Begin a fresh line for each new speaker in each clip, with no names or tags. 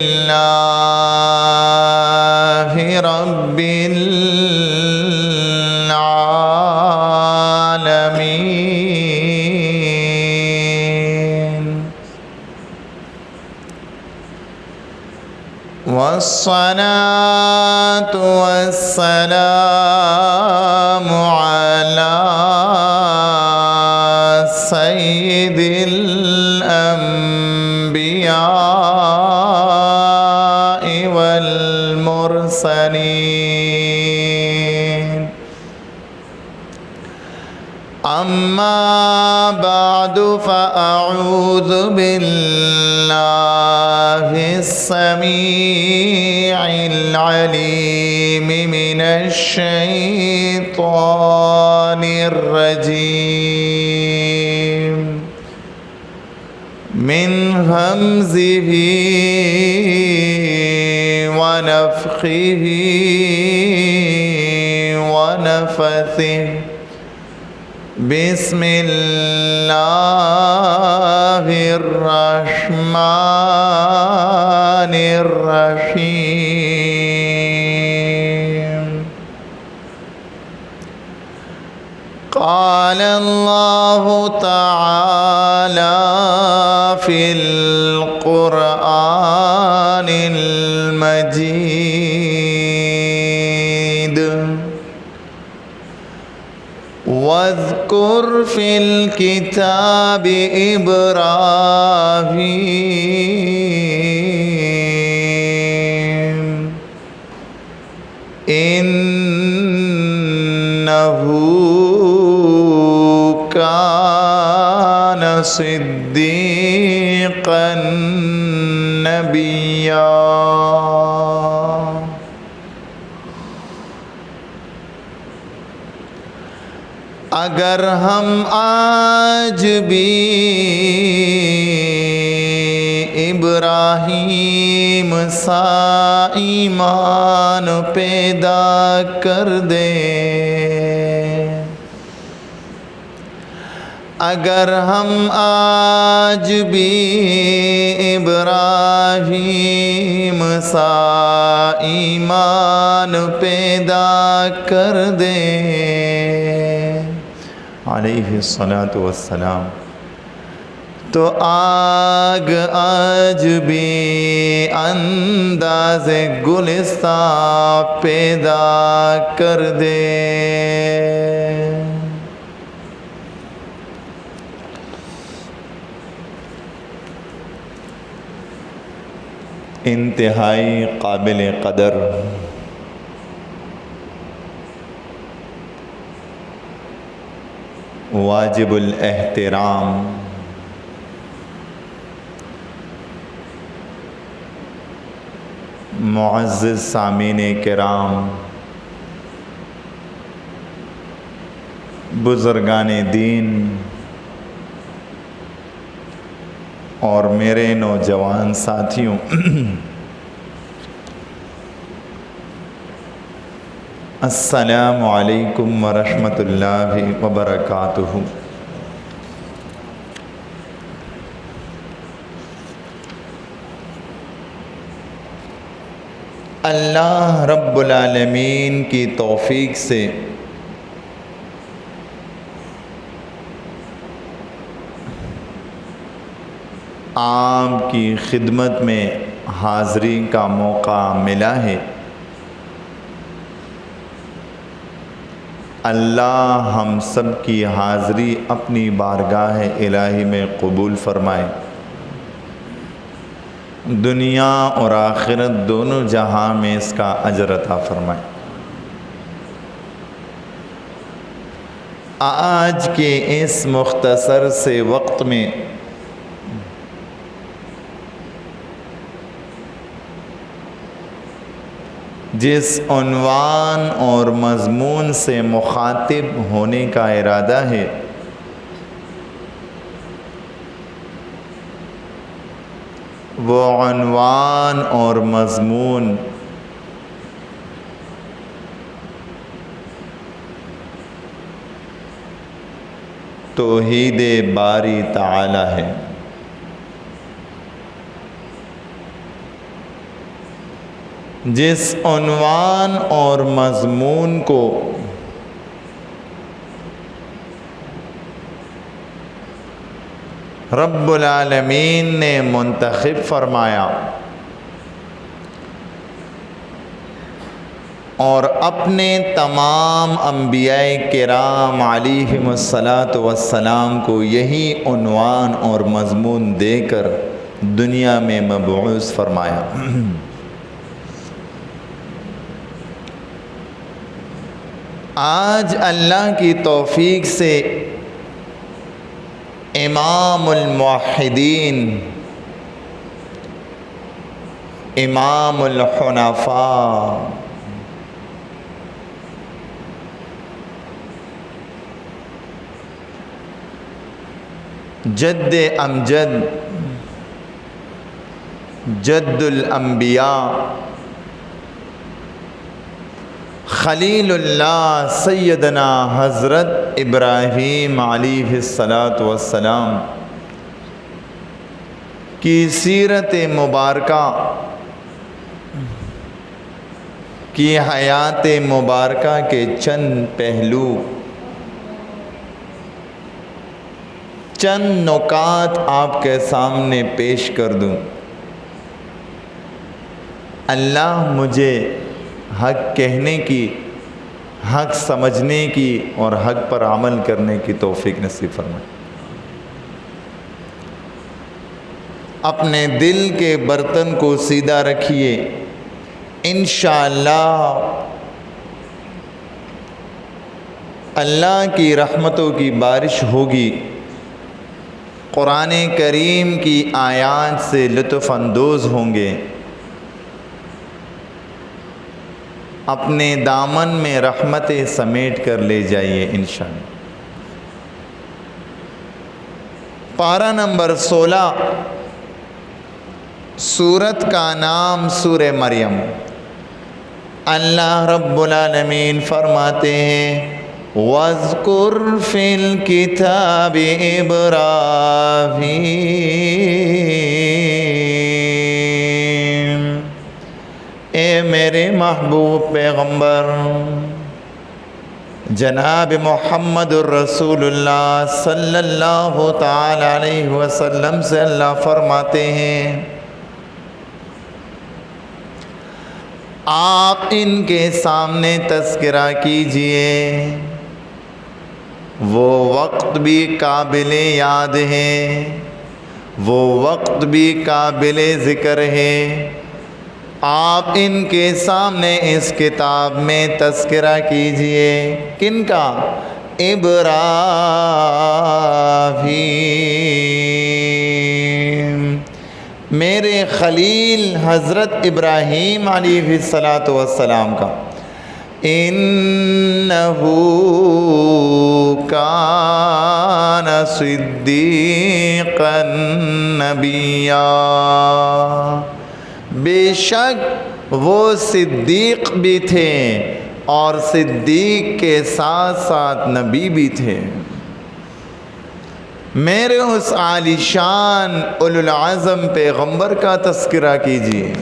لله رب العالمين والصلاة والسلام على سيد الأنبياء والمرسلين أما بعد فأعوذ بالله السميع العليم من الشيطان الرجيم من همزه ونفخه ونفثه بسم الله الرحمن الرحيم قال الله تعالى في القرآن المجيد واذكر في الكتاب إبراهيم إنه كان صديقا نبيا اگر ہم آج بھی ابراہیم سا ایمان پیدا کر دیں، اگر ہم آج بھی ابراہیم سا ایمان پیدا کر دیں علیہ الصلاۃ والسلام، تو آگ آج بھی انداز گلستان پیدا کر دے۔ انتہائی قابل قدر واجب الاحترام معزز سامعین کرام، بزرگان دین اور میرے نوجوان ساتھیوں، السلام علیکم ورحمۃ اللہ وبرکاتہ۔ اللہ رب العالمین کی توفیق سے آپ کی خدمت میں حاضری کا موقع ملا ہے۔ اللہ ہم سب کی حاضری اپنی بارگاہ الہی میں قبول فرمائے، دنیا اور آخرت دونوں جہاں میں اس کا اجر عطا فرمائے۔ آج کے اس مختصر سے وقت میں جس عنوان اور مضمون سے مخاطب ہونے کا ارادہ ہے، وہ عنوان اور مضمون توحید باری تعالی ہے۔ جس عنوان اور مضمون کو رب العالمین نے منتخب فرمایا اور اپنے تمام انبیاء کرام علیہم الصلاۃ والسلام کو یہی عنوان اور مضمون دے کر دنیا میں مبعوث فرمایا۔ آج اللہ کی توفیق سے امام الموحدین، امام الحنفاء، جد امجد، جد الانبیاء، خلیل اللہ سیدنا حضرت ابراہیم علیہ الصلاۃ والسلام کی سیرت مبارکہ کی حیات مبارکہ کے چند پہلو، چند نکات آپ کے سامنے پیش کر دوں۔ اللہ مجھے حق کہنے کی، حق سمجھنے کی اور حق پر عمل کرنے کی توفیق نصیب فرمائے۔ اپنے دل کے برتن کو سیدھا رکھیے، انشاءاللہ اللہ کی رحمتوں کی بارش ہوگی، قرآن کریم کی آیات سے لطف اندوز ہوں گے، اپنے دامن میں رحمتیں سمیٹ کر لے جائیے انشاءاللہ۔ پارہ نمبر 16، سورت کا نام سورہ مریم۔ اللہ رب العالمین فرماتے ہیں وَاذْكُرْ فِي الْكِتَابِ إِبْرَاهِيمَ، اے میرے محبوب پیغمبر جناب محمد الرسول اللہ صلی اللہ تعالی علیہ وسلم سے اللہ فرماتے ہیں آپ ان کے سامنے تذکرہ کیجئے، وہ وقت بھی قابل یاد ہے، وہ وقت بھی قابل ذکر ہے، آپ ان کے سامنے اس کتاب میں تذکرہ کیجئے۔ کن کا؟ ابراہیم، میرے خلیل حضرت ابراہیم علیہ السلام کا۔ انہو کان صدیقا نبیا، بے شک وہ صدیق بھی تھے اور صدیق کے ساتھ ساتھ نبی بھی تھے۔ میرے اس عالی شان اولو العزم پیغمبر کا تذکرہ کیجیے،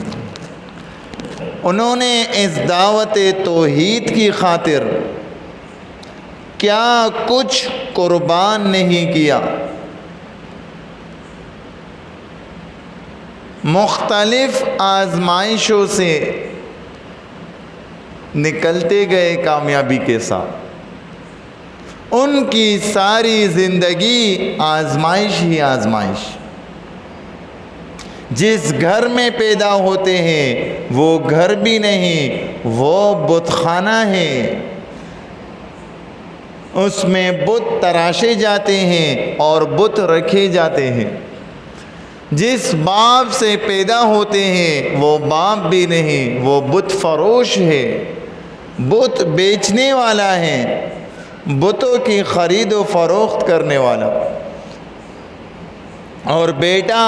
انہوں نے اس دعوت توحید کی خاطر کیا کچھ قربان نہیں کیا، مختلف آزمائشوں سے نکلتے گئے کامیابی کے ساتھ۔ ان کی ساری زندگی آزمائش ہی آزمائش۔ جس گھر میں پیدا ہوتے ہیں وہ گھر بھی نہیں، وہ بت خانہ ہے، اس میں بت تراشے جاتے ہیں اور بت رکھے جاتے ہیں۔ جس باپ سے پیدا ہوتے ہیں وہ باپ بھی نہیں، وہ بت فروش ہے، بت بیچنے والا ہے، بتوں کی خرید و فروخت کرنے والا۔ اور بیٹا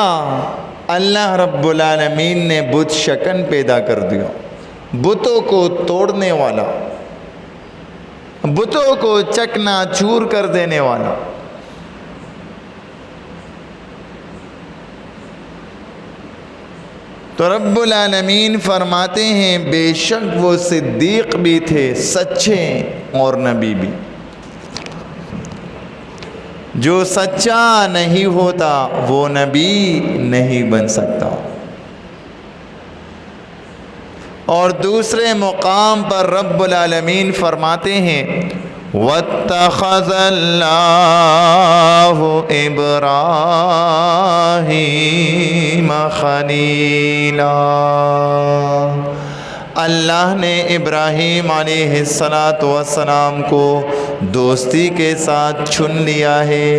اللہ رب العالمین نے بت شکن پیدا کر دیا، بتوں کو توڑنے والا، بتوں کو چکنا چور کر دینے والا۔ تو رب العالمین فرماتے ہیں بے شک وہ صدیق بھی تھے، سچے، اور نبی بھی۔ جو سچا نہیں ہوتا وہ نبی نہیں بن سکتا۔ اور دوسرے مقام پر رب العالمین فرماتے ہیں وَاتَّخَذَ اللَّهُ إِبْرَاهِيمَ خَلِيلًا، اللہ نے ابراہیم علیہ السلام کو دوستی کے ساتھ چن لیا ہے،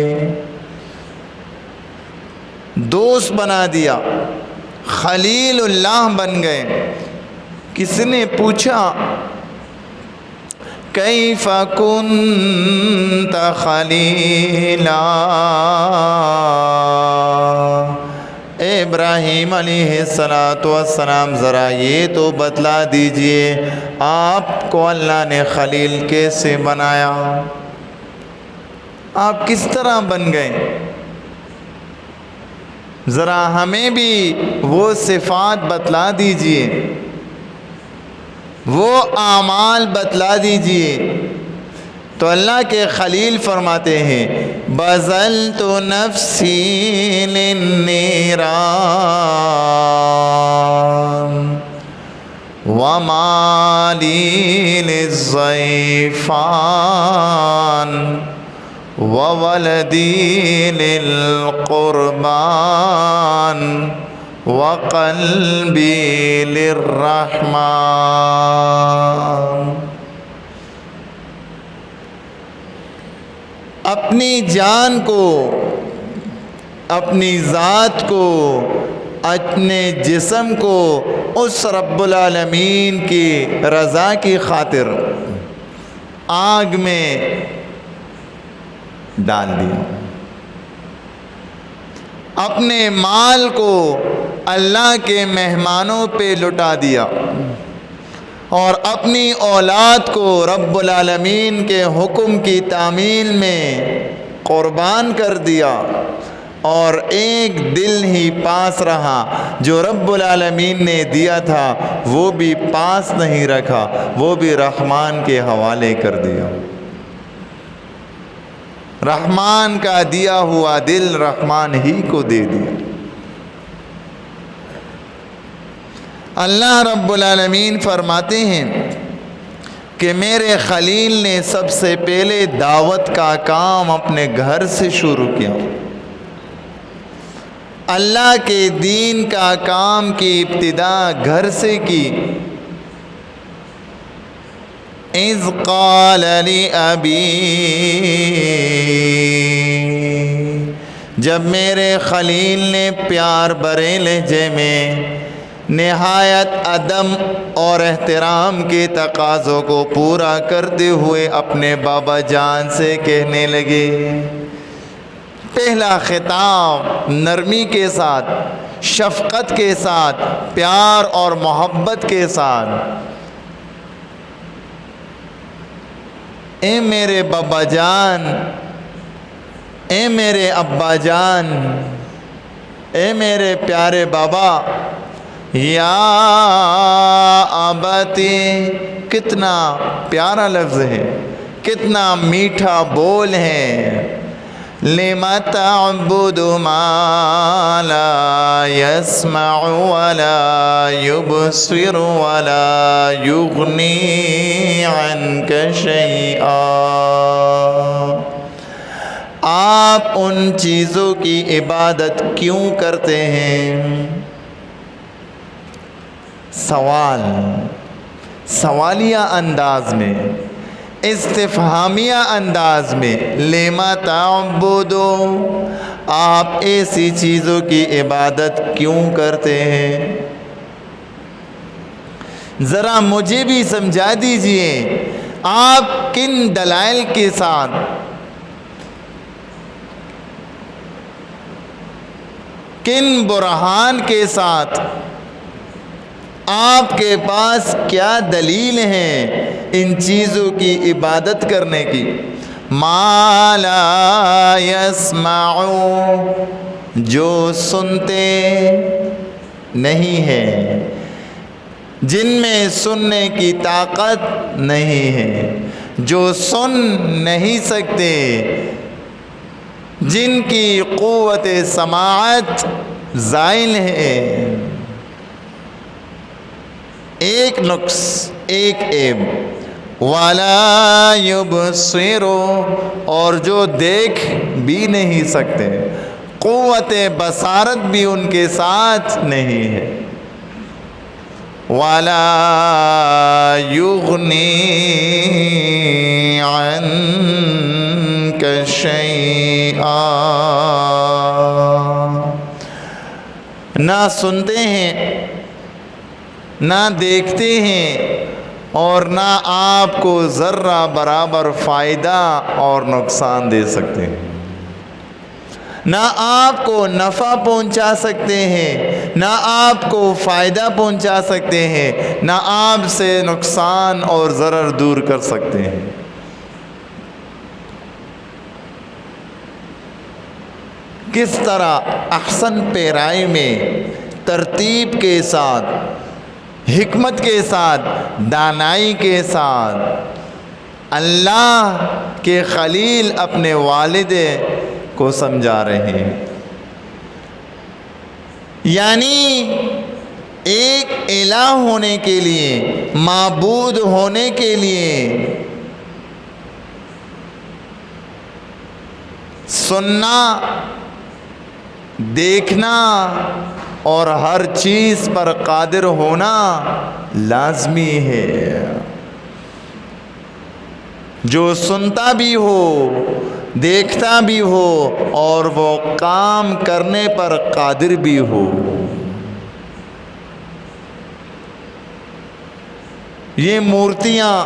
دوست بنا دیا، خلیل اللہ بن گئے۔ کسی نے پوچھا کیف کنت خلیلا، اے ابراہیم علیہ السلام ذرا یہ تو بتلا دیجئے آپ کو اللہ نے خلیل کیسے بنایا، آپ کس طرح بن گئے؟ ذرا ہمیں بھی وہ صفات بتلا دیجئے، وہ اعمال بتلا دیجئے۔ تو اللہ کے خلیل فرماتے ہیں بذلت نفسی للنیران وما لی للضیفان وولدی للقربان وقلبی للرحمن۔ اپنی جان کو، اپنی ذات کو، اپنے جسم کو اس رب العالمین کی رضا کی خاطر آگ میں ڈال دیا، اپنے مال کو اللہ کے مہمانوں پہ لٹا دیا، اور اپنی اولاد کو رب العالمین کے حکم کی تعمیل میں قربان کر دیا، اور ایک دل ہی پاس رہا جو رب العالمین نے دیا تھا وہ بھی پاس نہیں رکھا، وہ بھی رحمان کے حوالے کر دیا۔ رحمان کا دیا ہوا دل رحمان ہی کو دے دیا۔ اللہ رب العالمین فرماتے ہیں کہ میرے خلیل نے سب سے پہلے دعوت کا کام اپنے گھر سے شروع کیا، اللہ کے دین کا کام کی ابتدا گھر سے کی۔ اذ قال لأبی، جب میرے خلیل نے پیار بھرے لہجے میں نہایت ادب اور احترام کے تقاضوں کو پورا کرتے ہوئے اپنے بابا جان سے کہنے لگے، پہلا خطاب نرمی کے ساتھ، شفقت کے ساتھ، پیار اور محبت کے ساتھ، اے میرے بابا جان، اے میرے ابا جان، اے میرے پیارے بابا، یا ابتی، کتنا پیارا لفظ ہے، کتنا میٹھا بول ہے۔ لم تعبد ما لا يسمع ولا يبصر ولا يغني عنك شيئا، آپ ان چیزوں کی عبادت کیوں کرتے ہیں؟ سوالیہ انداز میں، استفہامیہ انداز میں، لما تعبدو، آپ ایسی چیزوں کی عبادت کیوں کرتے ہیں؟ ذرا مجھے بھی سمجھا دیجئے، آپ کن دلائل کے ساتھ، کن برہان کے ساتھ، آپ کے پاس کیا دلیل ہیں ان چیزوں کی عبادت کرنے کی؟ ما لا یسمعو، جو سنتے نہیں ہے، جن میں سننے کی طاقت نہیں ہے، جو سن نہیں سکتے، جن کی قوت سماعت زائل ہے۔ ایک نقص، ایک عیب، وَلَا يُبْصِرُ، اور جو دیکھ بھی نہیں سکتے، قوت بصارت بھی ان کے ساتھ نہیں ہے۔ وَلَا يُغْنِي عَنْكَ شَيْئًا، نہ سنتے ہیں، نہ دیکھتے ہیں، اور نہ آپ کو ذرہ برابر فائدہ اور نقصان دے سکتے ہیں، نہ آپ کو نفع پہنچا سکتے ہیں، نہ آپ کو فائدہ پہنچا سکتے ہیں، نہ آپ سے نقصان اور ضرر دور کر سکتے ہیں۔ کس طرح احسن پیرائی میں ترتیب کے ساتھ، حکمت کے ساتھ، دانائی کے ساتھ اللہ کے خلیل اپنے والد کو سمجھا رہے ہیں، یعنی ایک الہ ہونے کے لیے، معبود ہونے کے لیے سننا، دیکھنا اور ہر چیز پر قادر ہونا لازمی ہے۔ جو سنتا بھی ہو، دیکھتا بھی ہو، اور وہ کام کرنے پر قادر بھی ہو۔ یہ مورتیاں،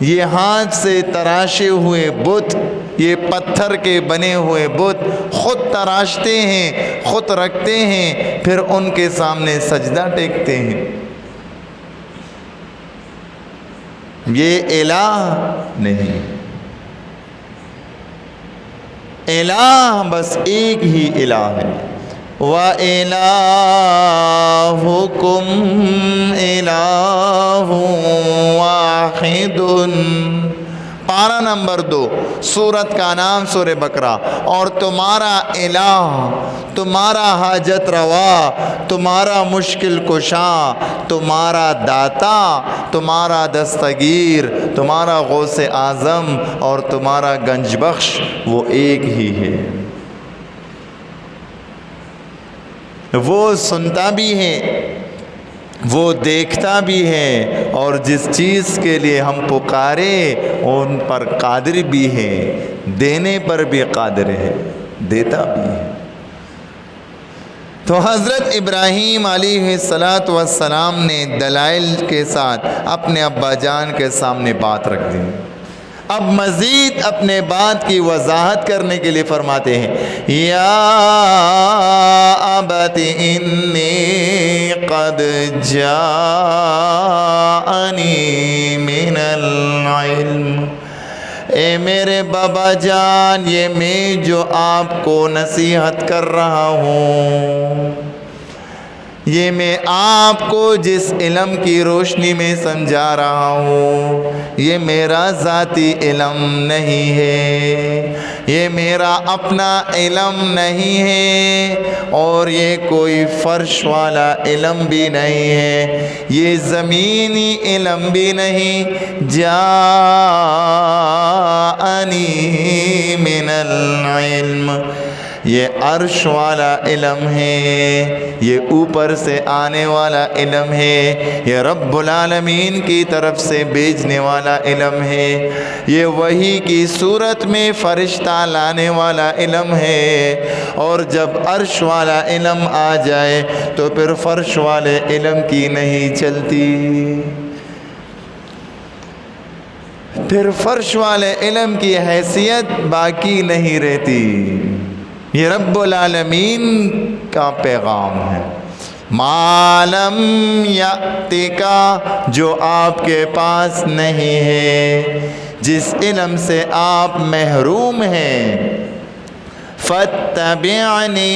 یہ ہاتھ سے تراشے ہوئے بت، یہ پتھر کے بنے ہوئے بت خود تراشتے ہیں، خود رکھتے ہیں، پھر ان کے سامنے سجدہ ٹیکتے ہیں۔ یہ الہ نہیں، الہ بس ایک ہی الہ ہے۔ وَإِلَٰهُكُمْ إِلَٰهٌ وَاحِدٌ، پارہ نمبر 2، سورت کا نام سورہ بقرہ۔ اور تمہارا الہ، تمہارا حاجت روا، تمہارا مشکل کشا، تمہارا داتا، تمہارا دستگیر، تمہارا غوث اعظم اور تمہارا گنج بخش وہ ایک ہی ہے۔ وہ سنتا بھی ہے، وہ دیکھتا بھی ہے، اور جس چیز کے لیے ہم پکارے ان پر قادر بھی ہے، دینے پر بھی قادر ہے، دیتا بھی ہے۔ تو حضرت ابراہیم علیہ السلام نے دلائل کے ساتھ اپنے ابا جان کے سامنے بات رکھ دی۔ اب مزید اپنے بات کی وضاحت کرنے کے لیے فرماتے ہیں، یا ابت انی قد جاءنی من العلم، اے میرے بابا جان، یہ میں جو آپ کو نصیحت کر رہا ہوں، یہ میں آپ کو جس علم کی روشنی میں سمجھا رہا ہوں، یہ میرا ذاتی علم نہیں ہے، یہ میرا اپنا علم نہیں ہے، اور یہ کوئی فرش والا علم بھی نہیں ہے، یہ زمینی علم بھی نہیں۔ جاءنی من العلم، یہ عرش والا علم ہے، یہ اوپر سے آنے والا علم ہے، یہ رب العالمین کی طرف سے بھیجنے والا علم ہے، یہ وحی کی صورت میں فرشتہ لانے والا علم ہے، اور جب عرش والا علم آ جائے تو پھر فرش والے علم کی نہیں چلتی، پھر فرش والے علم کی حیثیت باقی نہیں رہتی۔ یہ رب العالمین کا پیغام ہے۔ ما لم یأتکا، جو آپ کے پاس نہیں ہے، جس علم سے آپ محروم ہیں، فاتبعنی،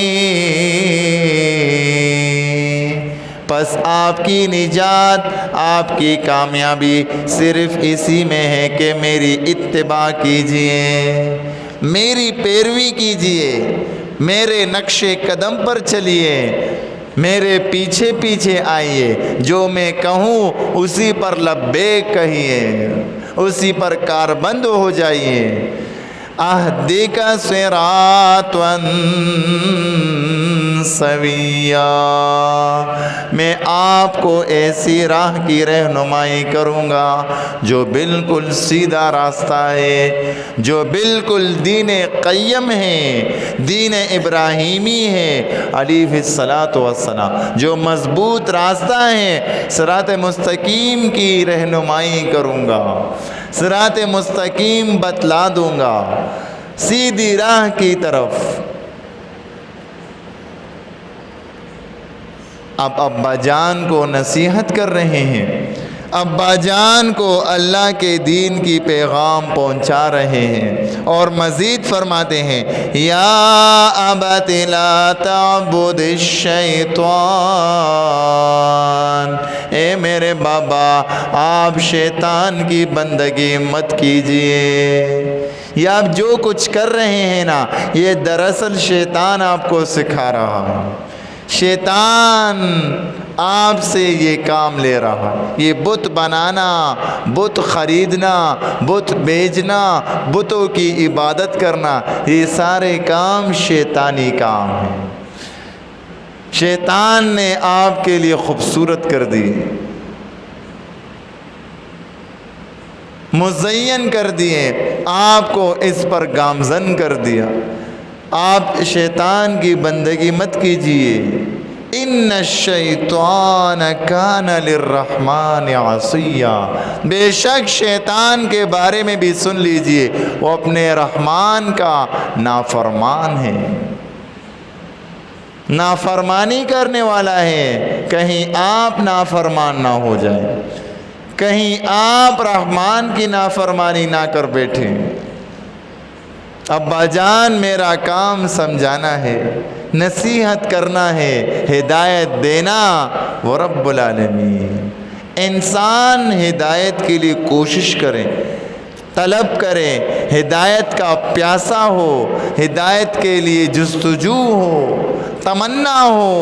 پس آپ کی نجات، آپ کی کامیابی صرف اسی میں ہے کہ میری اتباع کیجئے، میری پیروی کیجئے، میرے نقش قدم پر چلیے، میرے پیچھے پیچھے آئیے، جو میں کہوں اسی پر لبیک کہیے، اسی پر کاربند ہو جائیے۔ اہدیک صراطا سویا، میں آپ کو ایسی راہ کی رہنمائی کروں گا جو بالکل سیدھا راستہ ہے، جو بالکل دین قیم ہے، دین ابراہیمی ہے علیہ الصلاۃ والسلام، جو مضبوط راستہ ہے۔ صراط مستقیم کی رہنمائی کروں گا، صراط مستقیم بتلا دوں گا، سیدھی راہ کی طرف۔ اب ابا جان کو نصیحت کر رہے ہیں، ابا جان کو اللہ کے دین کی پیغام پہنچا رہے ہیں، اور مزید فرماتے ہیں یا ابت لا تعبد الشیطان، اے میرے بابا آپ شیطان کی بندگی مت کیجئے۔ یہ آپ جو کچھ کر رہے ہیں نا، یہ دراصل شیطان آپ کو سکھا رہا ہے، شیطان آپ سے یہ کام لے رہا ہے۔ یہ بت بنانا، بت خریدنا، بت بیچنا، بتوں کی عبادت کرنا، یہ سارے کام شیطانی کام ہیں۔ شیطان نے آپ کے لیے خوبصورت کر دی، مزین کر دیے، آپ کو اس پر گامزن کر دیا۔ آپ شیطان کی بندگی مت کیجئے۔ ان الشیطان کان للرحمن عصیا، بے شک شیطان کے بارے میں بھی سن لیجئے، وہ اپنے رحمان کا نافرمان ہے، نافرمانی کرنے والا ہے۔ کہیں آپ نافرمان نہ ہو جائیں، کہیں آپ رحمان کی نافرمانی نہ کر بیٹھے۔ ابا جان میرا کام سمجھانا ہے، نصیحت کرنا ہے، ہدایت دینا، وہ رب العالمین۔ انسان ہدایت کے لیے کوشش کرے، طلب کرے، ہدایت کا پیاسا ہو، ہدایت کے لیے جستجو ہو، تمنا ہو،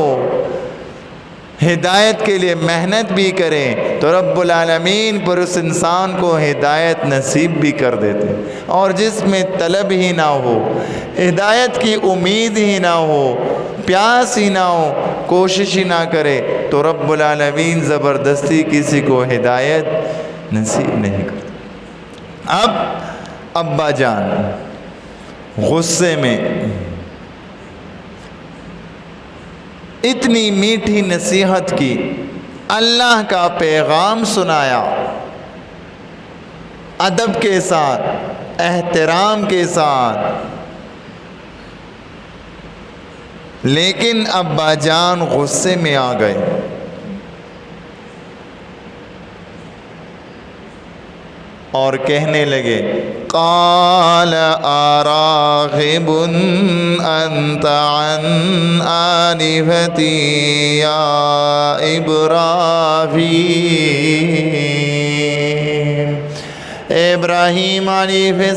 ہدایت کے لیے محنت بھی کریں تو رب العالمین پر اس انسان کو ہدایت نصیب بھی کر دیتے۔ اور جس میں طلب ہی نہ ہو، ہدایت کی امید ہی نہ ہو، پیاس ہی نہ ہو، کوشش ہی نہ کرے، تو رب العالمین زبردستی کسی کو ہدایت نصیب نہیں کرتے۔ اب ابا جان غصے میں اتنی میٹھی نصیحت کی، اللہ کا پیغام سنایا، ادب کے ساتھ، احترام کے ساتھ، لیکن ابا جان غصے میں آ گئے۔ اور کہنے لگے قال اراغب انت عن آلہتی یا ابراہیم، ابراہیم علیہ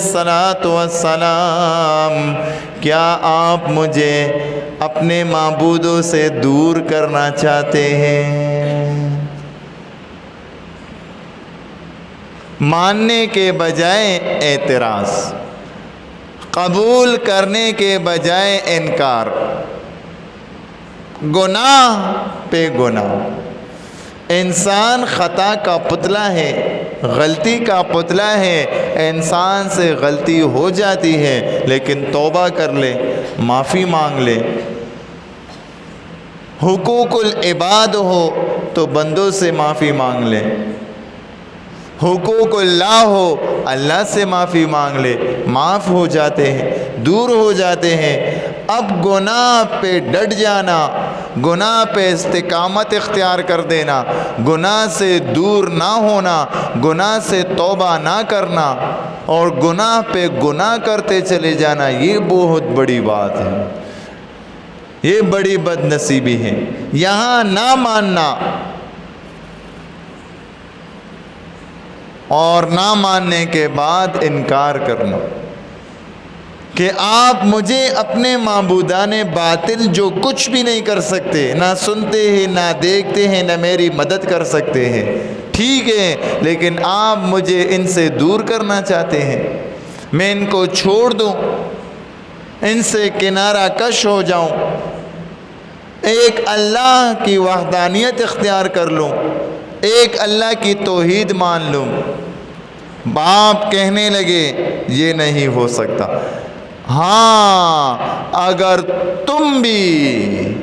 السلام، کیا آپ مجھے اپنے معبودوں سے دور کرنا چاہتے ہیں؟ ماننے کے بجائے اعتراض، قبول کرنے کے بجائے انکار، گناہ پہ گناہ۔ انسان خطا کا پتلا ہے، غلطی کا پتلا ہے، انسان سے غلطی ہو جاتی ہے، لیکن توبہ کر لے، معافی مانگ لے۔ حقوق العباد ہو تو بندوں سے معافی مانگ لے، حقوق اللہ ہو اللہ سے معافی مانگ لے، معاف ہو جاتے ہیں، دور ہو جاتے ہیں۔ اب گناہ پہ ڈٹ جانا، گناہ پہ استقامت اختیار کر دینا، گناہ سے دور نہ ہونا، گناہ سے توبہ نہ کرنا اور گناہ پہ گناہ کرتے چلے جانا، یہ بہت بڑی بات ہے۔ یہ بڑی بد نصیبی ہے۔ یہاں نہ ماننا اور نہ ماننے کے بعد انکار کرنا کہ آپ مجھے اپنے معبودان باطل جو کچھ بھی نہیں کر سکتے، نہ سنتے ہیں، نہ دیکھتے ہیں، نہ میری مدد کر سکتے ہیں، ٹھیک ہے، لیکن آپ مجھے ان سے دور کرنا چاہتے ہیں، میں ان کو چھوڑ دوں، ان سے کنارہ کش ہو جاؤں، ایک اللہ کی وحدانیت اختیار کر لوں، ایک اللہ کی توحید مان لوں۔ باپ کہنے لگے یہ نہیں ہو سکتا۔ ہاں، اگر تم بھی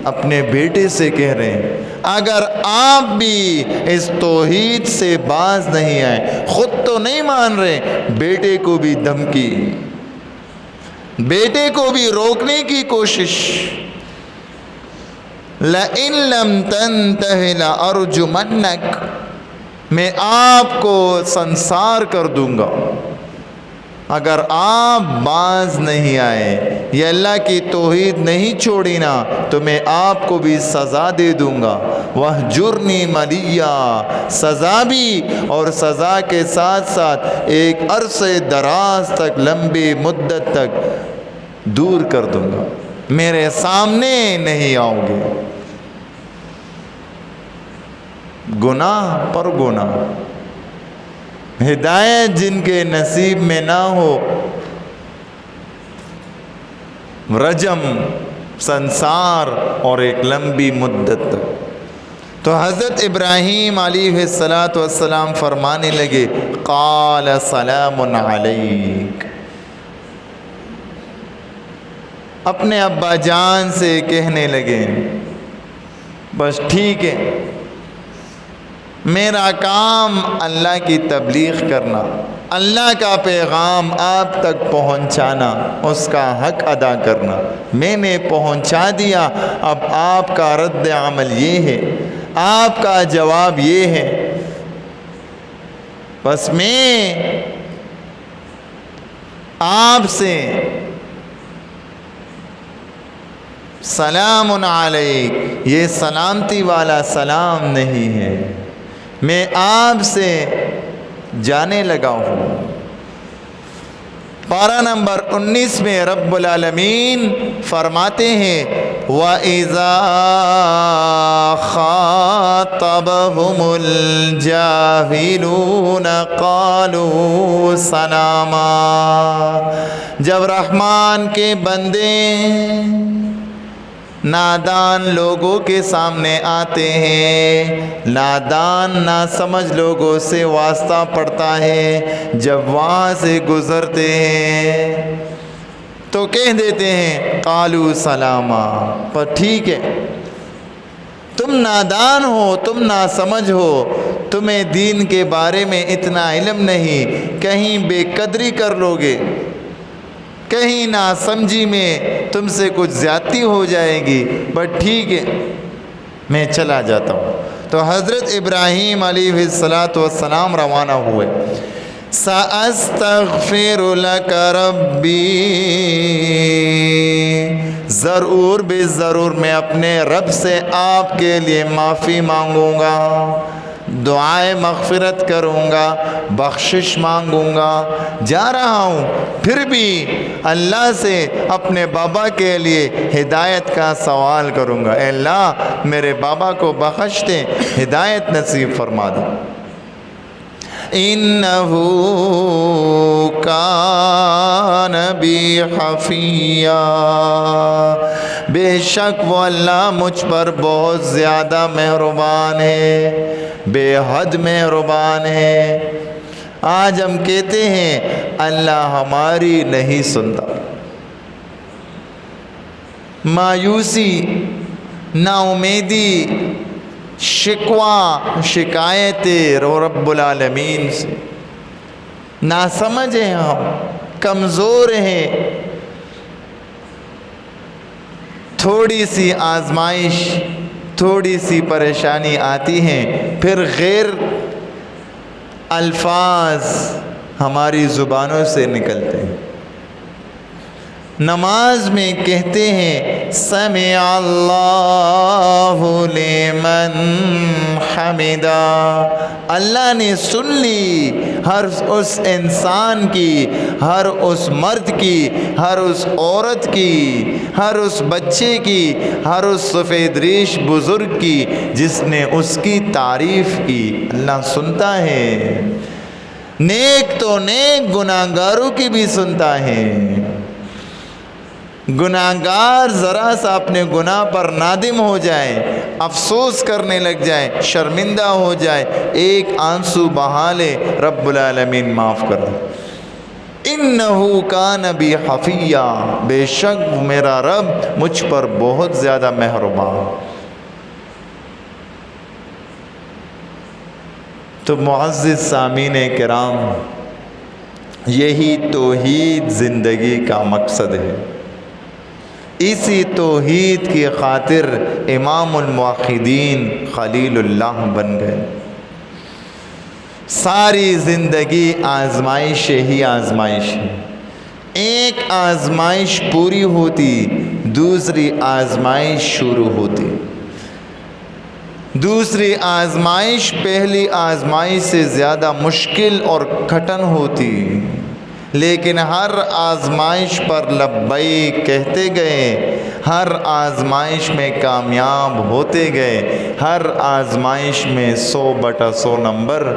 اپنے بیٹے سے کہہ رہے ہیں، اگر آپ بھی اس توحید سے باز نہیں آئے، خود تو نہیں مان رہے، بیٹے کو بھی دھمکی، بیٹے کو بھی روکنے کی کوشش، لَإِن لَّمْ تَنْتَهِ لَأَرْجُمَنَّكَ، میں آپ کو سنسار کر دوں گا۔ اگر آپ باز نہیں آئے، یہ اللہ کی توحید نہیں چھوڑی نا، تو میں آپ کو بھی سزا دے دوں گا۔ وَاهْجُرْنِي مَلِيًّا، سزا بھی، اور سزا کے ساتھ ساتھ ایک عرصے دراز تک، لمبی مدت تک دور کر دوں گا، میرے سامنے نہیں آؤ گے۔ گناہ پر گناہ، ہدایت جن کے نصیب میں نہ ہو، رجم، سنسار اور ایک لمبی مدت تک۔ تو حضرت ابراہیم علیہ السلام فرمانے لگے، قال سلام علیک، اپنے ابا جان سے کہنے لگے بس ٹھیک ہے، میرا کام اللہ کی تبلیغ کرنا، اللہ کا پیغام آپ تک پہنچانا، اس کا حق ادا کرنا، میں نے پہنچا دیا، اب آپ کا رد عمل یہ ہے، آپ کا جواب یہ ہے، بس میں آپ سے سلام علیک، یہ سلامتی والا سلام نہیں ہے، میں آپ سے جانے لگا ہوں۔ پارہ نمبر 19 میں رب العالمین فرماتے ہیں وَإِذَا خَاطَبَهُمُ الْجَاهِلُونَ قَالُوا سَلَامًا، جب رحمان کے بندے نادان لوگوں کے سامنے آتے ہیں، نادان ناسمجھ لوگوں سے واسطہ پڑتا ہے، جب وہاں سے گزرتے ہیں تو کہہ دیتے ہیں قالوا سلاما، پر ٹھیک ہے، تم نادان ہو، تم ناسمجھ ہو، تمہیں دین کے بارے میں اتنا علم نہیں، کہیں بے قدری کر لوگے، کہیں ناسمجھی میں تم سے کچھ زیادتی ہو جائے گی، بٹ ٹھیک ہے میں چلا جاتا ہوں۔ تو حضرت ابراہیم علیہ السلام روانہ ہوئے، سَأَسْتَغْفِرُ لَكَ رَبِّي، ضرور بے ضرور میں اپنے رب سے آپ کے لیے معافی مانگوں گا، دعائے مغفرت کروں گا، بخشش مانگوں گا، جا رہا ہوں، پھر بھی اللہ سے اپنے بابا کے لیے ہدایت کا سوال کروں گا، اے اللہ میرے بابا کو بخش دے، ہدایت نصیب فرما دو۔ اِنَّهُ كَانَ بِي حَفِيًّا، بے شک وہ اللہ مجھ پر بہت زیادہ مہربان ہے، بے حد مہربان ہے۔ آج ہم کہتے ہیں اللہ ہماری نہیں سنتا، مایوسی، نا امیدی، شکوہ، شکایتیں رب العالمین سے، ناسمجھ ہیں ہم، کمزور ہیں، تھوڑی سی آزمائش، تھوڑی سی پریشانی آتی ہیں، پھر غیر الفاظ ہماری زبانوں سے نکلتے ہیں۔ نماز میں کہتے ہیں سمع اللہ لمن حمدا، اللہ نے سن لی ہر اس انسان کی، ہر اس مرد کی، ہر اس عورت کی، ہر اس بچے کی، ہر اس سفید ریش بزرگ کی جس نے اس کی تعریف کی۔ اللہ سنتا ہے، نیک تو نیک گناہگاروں کی بھی سنتا ہے۔ گناہگار ذرا سا اپنے گناہ پر نادم ہو جائے، افسوس کرنے لگ جائے، شرمندہ ہو جائے، ایک آنسو بہا لے، رب العالمین معاف کر دے۔ انہو کان بی حفیہ، بے شک میرا رب مجھ پر بہت زیادہ مہربان۔ تو معزز سامعین کرام، یہی توحید زندگی کا مقصد ہے۔ اسی توحید کی خاطر امام الموحدین خلیل اللہ بن گئے۔ ساری زندگی آزمائش ہی آزمائش ہے، ایک آزمائش پوری ہوتی دوسری آزمائش شروع ہوتی، دوسری آزمائش پہلی آزمائش سے زیادہ مشکل اور کٹھن ہوتی، لیکن ہر آزمائش پر لبیک کہتے گئے، ہر آزمائش میں کامیاب ہوتے گئے، ہر آزمائش میں 100/100 نمبر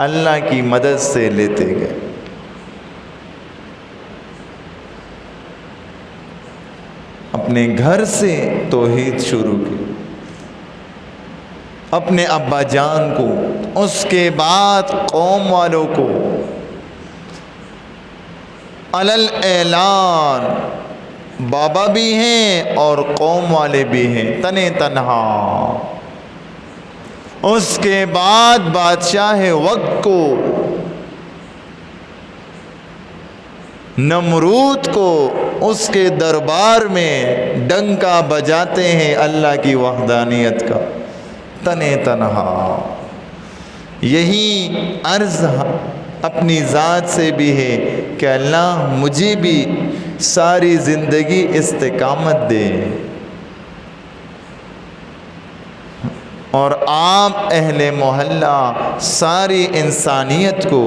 اللہ کی مدد سے لیتے گئے۔ اپنے گھر سے توحید شروع کی، اپنے ابا جان کو، اس کے بعد قوم والوں کو، علل اعلان، بابا بھی ہیں اور قوم والے بھی ہیں تنے تنہا۔ اس کے بعد بادشاہ وقت کو، نمرود کو، اس کے دربار میں ڈنکا بجاتے ہیں اللہ کی وحدانیت کا، تنے تنہا۔ یہی عرض اپنی ذات سے بھی ہے کہ اللہ مجھے بھی ساری زندگی استقامت دے، اور آپ اہل محلہ ساری انسانیت کو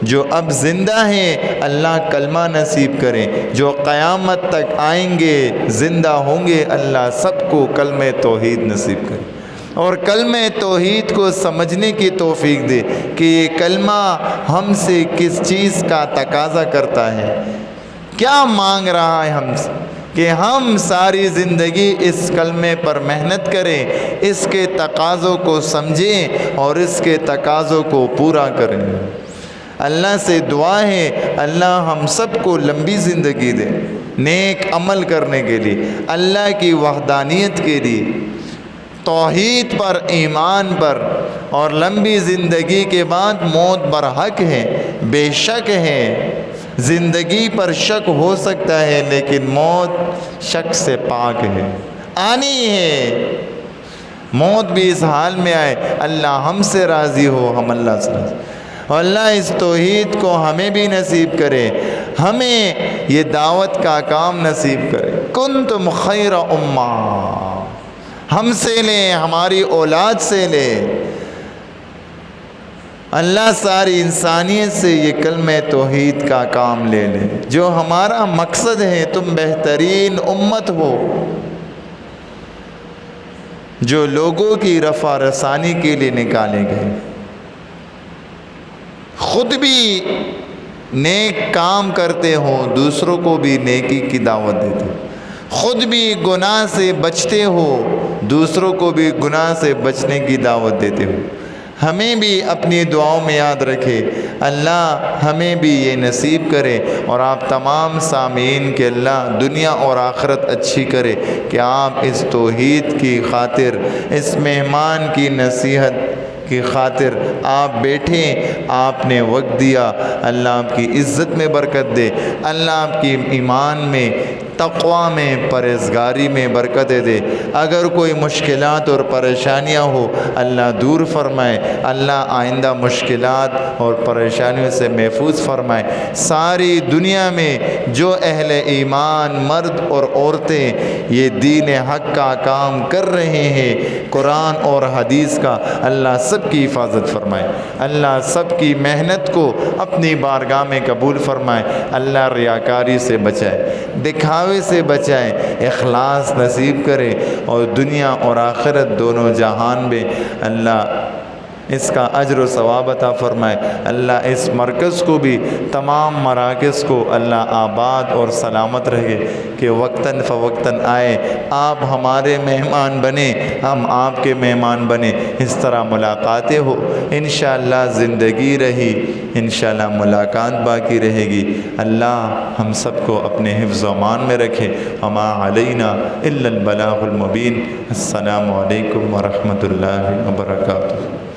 جو اب زندہ ہے اللہ کلمہ نصیب کرے، جو قیامت تک آئیں گے زندہ ہوں گے اللہ سب کو کلمہ توحید نصیب کرے، اور کلمہ توحید کو سمجھنے کی توفیق دے کہ یہ کلمہ ہم سے کس چیز کا تقاضا کرتا ہے، کیا مانگ رہا ہے ہم سے، کہ ہم ساری زندگی اس کلمے پر محنت کریں، اس کے تقاضوں کو سمجھیں اور اس کے تقاضوں کو پورا کریں۔ اللہ سے دعا ہے اللہ ہم سب کو لمبی زندگی دے، نیک عمل کرنے کے لیے، اللہ کی وحدانیت کے لیے، توحید پر، ایمان پر، اور لمبی زندگی کے بعد موت برحق ہے، بے شک ہے۔ زندگی پر شک ہو سکتا ہے لیکن موت شک سے پاک ہے، آنی ہے۔ موت بھی اس حال میں آئے، اللہ ہم سے راضی ہو، ہم اللہ سے راضی، اور اللہ اس توحید کو ہمیں بھی نصیب کرے، ہمیں یہ دعوت کا کام نصیب کرے۔ کنتم خیر امہ، ہم سے لے، ہماری اولاد سے لے، اللہ ساری انسانیت سے یہ کلمہ توحید کا کام لے لے، جو ہمارا مقصد ہے۔ تم بہترین امت ہو جو لوگوں کی رفع رسانی کے لیے نکالے گئے، خود بھی نیک کام کرتے ہو، دوسروں کو بھی نیکی کی دعوت دیتے ہو، خود بھی گناہ سے بچتے ہو، دوسروں کو بھی گناہ سے بچنے کی دعوت دیتے ہو۔ ہمیں بھی اپنی دعاؤں میں یاد رکھے، اللہ ہمیں بھی یہ نصیب کرے، اور آپ تمام سامعین کے اللہ دنیا اور آخرت اچھی کرے کہ آپ اس توحید کی خاطر، اس مہمان کی نصیحت کی خاطر آپ بیٹھیں، آپ نے وقت دیا، اللہ آپ کی عزت میں برکت دے، اللہ آپ کی ایمان میں تقوی میں، پرہیزگاری میں برکتیں دے۔ اگر کوئی مشکلات اور پریشانیاں ہو اللہ دور فرمائے، اللہ آئندہ مشکلات اور پریشانیوں سے محفوظ فرمائے۔ ساری دنیا میں جو اہل ایمان مرد اور عورتیں یہ دین حق کا کام کر رہے ہیں، قرآن اور حدیث کا، اللہ سب کی حفاظت فرمائے، اللہ سب کی محنت کو اپنی بارگاہ میں قبول فرمائے، اللہ ریاکاری سے بچائے، دکھاوے سے بچائے، اخلاص نصیب کرے، اور دنیا اور آخرت دونوں جہان میں اللہ اس کا اجر و ثواب عطا فرمائے۔ اللہ اس مرکز کو بھی، تمام مراکز کو اللہ آباد اور سلامت رہے کہ وقتاً فوقتاً آئے، آپ ہمارے مہمان بنے، ہم آپ کے مہمان بنے، اس طرح ملاقاتیں ہو۔ انشاءاللہ زندگی رہی، انشاءاللہ ملاقات باقی رہے گی۔ اللہ ہم سب کو اپنے حفظ و امان میں رکھے۔ وما علینا الا البلاغ المبین۔ السلام علیکم ورحمۃ اللہ وبرکاتہ۔